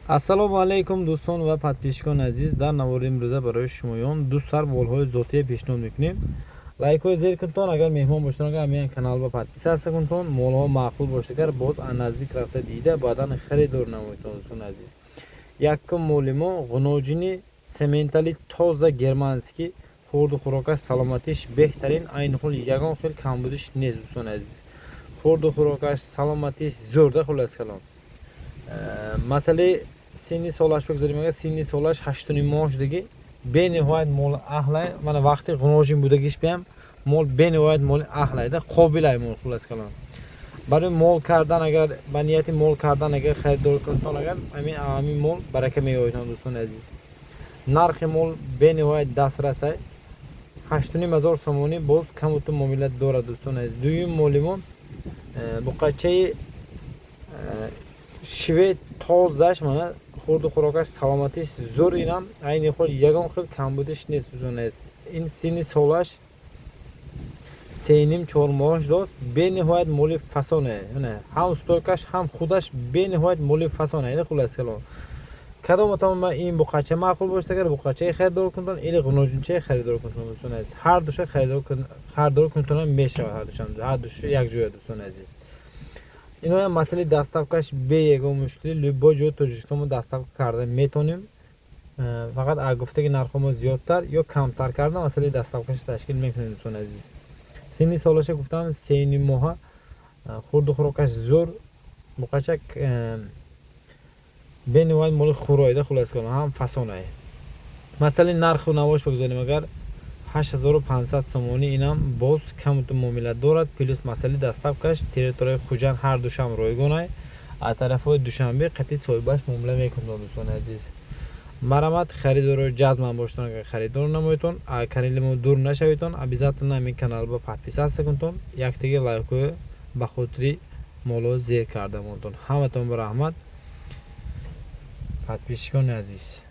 ассалому алайкум дӯстон ва подписчикони азиз. Дар навори имрӯза барои шумоён ду сар молҳои зотия пешниҳод мекунем. Лайкҳои зер кунтон, агар меҳмон бошед ҳамин канал ба подписация кунтон. Молҳо маъқул бошагар боз аз наздик рафта дида баъдан харидор намоедон. дӯстони азиз, якум моли мо ғуноҷини сементали тоза германский, хурду хӯрокаш саломатиш беҳтарин, айни ҳол ягон хел камбудиш нест. дӯстони азиз, хурду хӯрокаш саломатиш зӯрда хулас калом. Масъалаи синни солаш бигзорем, агар синни солаш 8 мош диги бениҳоят мол аҳлай. Мана вақти ғуноҷин будагиш биям мол бениҳоят моли аҳлайда қобилай мол хулас калом. Барои мол кардан, агар ба нияти мол кардан агар харидор кунтон, агар ҳамин мол барака меоятон. дӯстони азиз, нархи мол бениҳоят дастрасай 8500 сомонӣ боз камуту муомилат дорад. дӯстони азиз, дуюм моли мо буқачаи швед тозаш, мана хурду хӯрокаш саломатиш зӯр, инам айни хол ягон хел камбудиш нест. дӯстони азиз, ин синни солаш 3.5-4 мош дост. бениҳоят моли фасоне, ҳам стойкаш ҳам худаш бениҳоят моли фасоне хулас калом. кадомотам ин буқача маъқул бошад, агар буқачаи харидор кунтон или ғуноҷинчаи харидор кунтон. дӯстони азиз, ҳар душа харидор кунтон мешавад. ҳар душа як ҷоя. дӯстони азиз, ино масъалаи даставкаш бе ягон мушкили любой ҷои Тоҷикистон даставка карда метонем. фақат аз гуфтаги нархҳо зиёдтар ё камтар карда масъалаи даставкаш ташкил мекунем. дӯстони азиз, синни солаша гуфтам 3 моҳа, хурду хӯрокаш зӯр, буқачак бениҳоят моли хӯроида хулас калом, ҳам фасонае. масъалаи нарху навош бигзорем, агар 8500 сомонӣ, инам боз камуту муомилат дорад. плюс масъалаи даставкаш территорияи хуҷанд ҳар душам ройгонай, аз тарафҳои душанбе қатъи соҳибаш муомила мекунад. дӯстони азиз, марамат харидори ҷазман боштон, агар харидор намоедон, аз канали мо дур нашаведон, обязательно ҳамин канал ба подписация кунтон, яктиги лайкҳои ба хотири молҳо зер кардамонтон. ҳаматон ба раҳмат, подписчикони азиз.